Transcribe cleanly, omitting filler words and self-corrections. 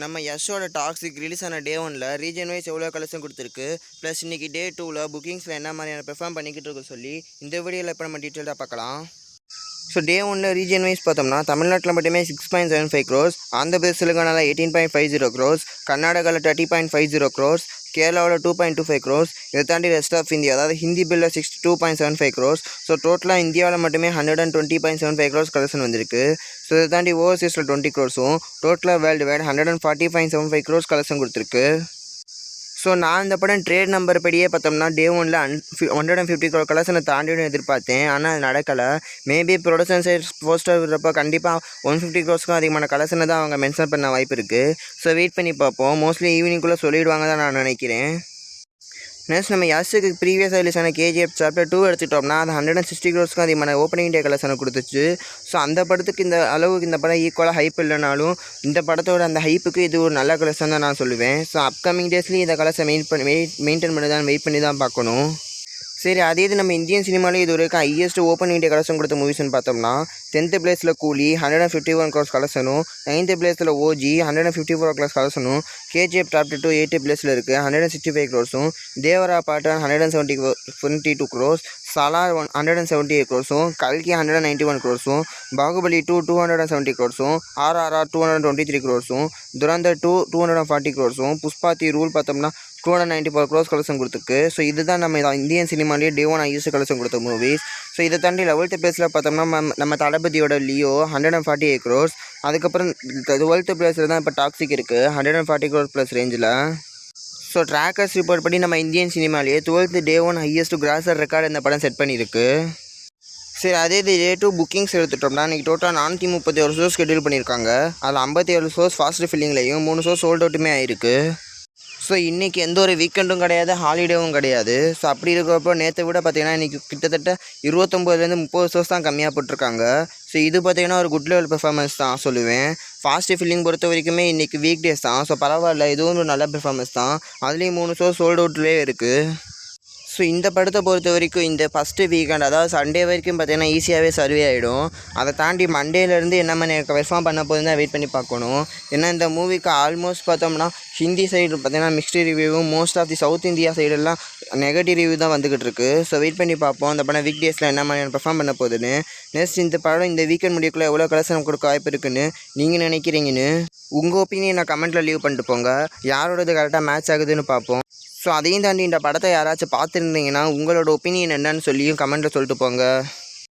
நம்ம யஷோட toxic release ஆன டே 1ல் ரீஜன் வைஸ் எவ்வளோ கலெக்ஷன் கொடுத்துருக்கு, ப்ளஸ் இன்றைக்கி டே 2ல் புக்கிங்ஸில் என்ன மாதிரியான பெர்ஃபார்ம் பண்ணிக்கிட்டு இருக்கு சொல்லி இந்த வீடியோவில் இப்போ நம்ம டீட்டெயிலாக பார்க்கலாம். ஸோ டே 1ல் ரீஜன் வைஸ் பார்த்தோம்னா தமிழ்நாட்டில் மட்டுமே 6.75 crores, ஆந்திர பிரதேஷ் தெலுங்கானாவில் 18.50 crores, கர்நாடகாவில் 30.50 crores, கேரளாவில் 2.25 crores. இதை தாண்டி ரெஸ்ட் ஆஃப் இந்தியா அதாவது ஹிந்தி பில்லில் 62.75 crores. ஸோ டோட்டலாக இந்தியாவில் மட்டுமே 120.75 crores கலெக்ஷன் வந்திருக்கு. ஸோ இதை தாண்டி ஓவர்சீஸில் 20 crores-ம் டோட்டலாக வேர்ல்டு வைட் 140.75 crores கலெக்ஷன் கொடுத்துருக்கு. ஸோ நான் இந்த படம் ட்ரேட் நம்பர் படியே பார்த்தோம்னா டே 1ல் 150 crore கலெக்ஷனை தாண்டின்னு எதிர்பார்த்தேன். ஆனால் அது நடக்கலை. மேபி ப்ரொடக்ஷன் சைட் போஸ்டர் விடுறப்போ கண்டிப்பாக 150 crores அதிகமான கலெக்ஷனை தான் அவங்க மென்ஷன் பண்ண வாய்ப்பு இருக்குது. ஸோ வெயிட் பண்ணி பார்ப்போம். மோஸ்ட்லி ஈவினிங்குள்ளே சொல்லிவிடுவாங்க தான் நான் நினைக்கிறேன். நெக்ஸ்ட் நம்ம யஷ்க்கு ப்ரீவியஸாக ரிலீஸ் ஆன கேஜிஎஃப் சாப்டர் 2 எடுத்துட்டோம்னா அது 160 crores அதிகமான ஓப்பனிங் டே கலெக்ஷனை கொடுத்துச்சு. ஸோ அந்த படத்துக்கு இந்த அளவுக்கு இந்த படம் ஈக்குவலாக ஹைப் இல்லைனாலும் இந்த படத்தோட அந்த ஹைப்புக்கு இது ஒரு நல்ல கலெக்ஷன் தான் நான் சொல்லுவேன். ஸோ அப்கமிங் டேஸ்லேயும் இந்த கலெக்ஷன் மெயின்டைன் பண்ணி தான் வெயிட் பண்ணி தான் பார்க்கணும். சரி, அதே இது நம்ம இந்தியன் சினிமாலே இது வரைக்கும் ஹையஸ்ட் ஓப்பன் இண்டியா கலெக்ஷன் கொடுத்த மூவிஸ்னு பார்த்தோம்னா 10th பிளேஸில் கூலி 151 crores கலெக்ஷனும், 9th பிளேஸில் ஓஜி 154 crores கலெக்ஷனும், கேஜிஎஃப் சாப்டர் 2 8th பிளேஸில் இருக்குது 165 crores-ம், தேவரா பாட்டு 172 crores, சலார் 178 crores-ம், கல்கி 191 crores-ம், பாகுபலி 2 270 crores-ம், RRR 223 crores-ம், துரந்தர் 2 240 crores-ம், புஷ்பாத்தி ரூல் பார்த்தோம்னா 294 crores கலெக்ஷன் கொடுத்துருக்கு. ஸோ இதுதான் நம்ம இந்தியன் சினிமாலேயே டே 1 ஹையஸ்ட் கலெக்ஷன் கொடுத்த மூவிஸ். ஸோ இதை தாண்டி 11th பிளேஸில் பார்த்தோம்னா நம்ம தளபதியோட லியோ 148 crores. அதுக்கப்புறம் 12th பிளேஸில் தான் இப்போ டாக்ஸிக் இருக்குது 140 crores ப்ளஸ் ரேஞ்சில். ஸோ ட்ராக்கர்ஸ் ரிப்போர்ட் படி நம்ம இந்தியன் சினிமாலேயே 12th டே 1 ஹையஸ்ட் கிராசர் ரெக்கார்டு இந்த படம் செட் பண்ணியிருக்கு. சரி, அதே இது டே 2 புக்கிங்ஸ் எடுத்துட்டோம்னா இன்றைக்கி டோட்டலாக 431 ஷோஸ் ஷெட்யூல் பண்ணியிருக்காங்க. அதில் 57 ஷோஸ் ஃபாஸ்ட் ஃபில்லிங்லேயும் 3 ஷோஸ் சோல்ட் அவுட்டுமே ஆயிருக்கு. ஸோ இன்றைக்கி எந்த ஒரு வீக்கெண்டும் கிடையாது, ஹாலிடேவும் கிடையாது. ஸோ அப்படி இருக்கிறப்போ நேற்றை விட பார்த்திங்கன்னா இன்றைக்கி கிட்டத்தட்ட 29லேருந்து 30 ஷோஸ் தான் கம்மியாக போட்டிருக்காங்க. ஸோ இது பார்த்திங்கன்னா ஒரு குட் லெவல் பெர்ஃபார்மன்ஸ் தான் சொல்லுவேன். ஃபாஸ்ட் ஃபில்லிங் பொறுத்த வரைக்குமே இன்றைக்கி வீக் டேஸ் தான். ஸோ பரவாயில்ல, இதுவும் ஒரு நல்ல பெர்ஃபார்மன்ஸ் தான். அதுலேயும் 3 ஷோஸ் சோல்ட் அவுட்லேயே இருக்குது. ஸோ இந்த படத்தை பொறுத்த வரைக்கும் இந்த ஃபஸ்ட்டு வீக்கெண்ட் அதாவது சண்டே வரைக்கும் பார்த்திங்கன்னா ஈஸியாகவே சர்வே ஆகிடும். அதை தாண்டி மண்டேலேருந்து என்ன மாதிரி பெர்ஃபார்ம் பண்ண போது தான் வெயிட் பண்ணி பார்க்கணும். ஏன்னா இந்த மூவிக்கு ஆல்மோஸ்ட் பார்த்தோம்னா ஹிந்தி சைடு பார்த்திங்கன்னா மிக்ஸ்டு ரிவ்யூவும், most of the south India சைடெல்லாம் நெகட்டிவ் ரிவ்யூ தான் வந்துக்கிட்டு இருக்குது. ஸோ வெயிட் பண்ணி பார்ப்போம் அந்த படம் வீக் டேஸில் என்ன மாதிரியான பெர்ஃபார்ம் பண்ண போகுதுன்னு. நெக்ஸ்ட் இந்த படம் இந்த வீக்கெண்ட் முடியக்குள்ளே எவ்வளோ கலெக்ஷன் கொடுக்க வாய்ப்பு இருக்குன்னு நீங்கள் நினைக்கிறீங்கன்னு உங்கள் ஒப்பீனியன் நான் கமெண்ட்டில் லீவ் பண்ணிட்டு போங்க. யாரோடது கரெக்டாக மேட்ச் ஆகுதுன்னு பார்ப்போம். ஸோ அதையும் தாண்டி இந்த படத்தை யாராச்சும் பார்த்துருந்தீங்கன்னா உங்களோட ஒப்பீனியன் என்னன்னு சொல்லியும் கமெண்ட்டில் சொல்லிட்டு போங்க.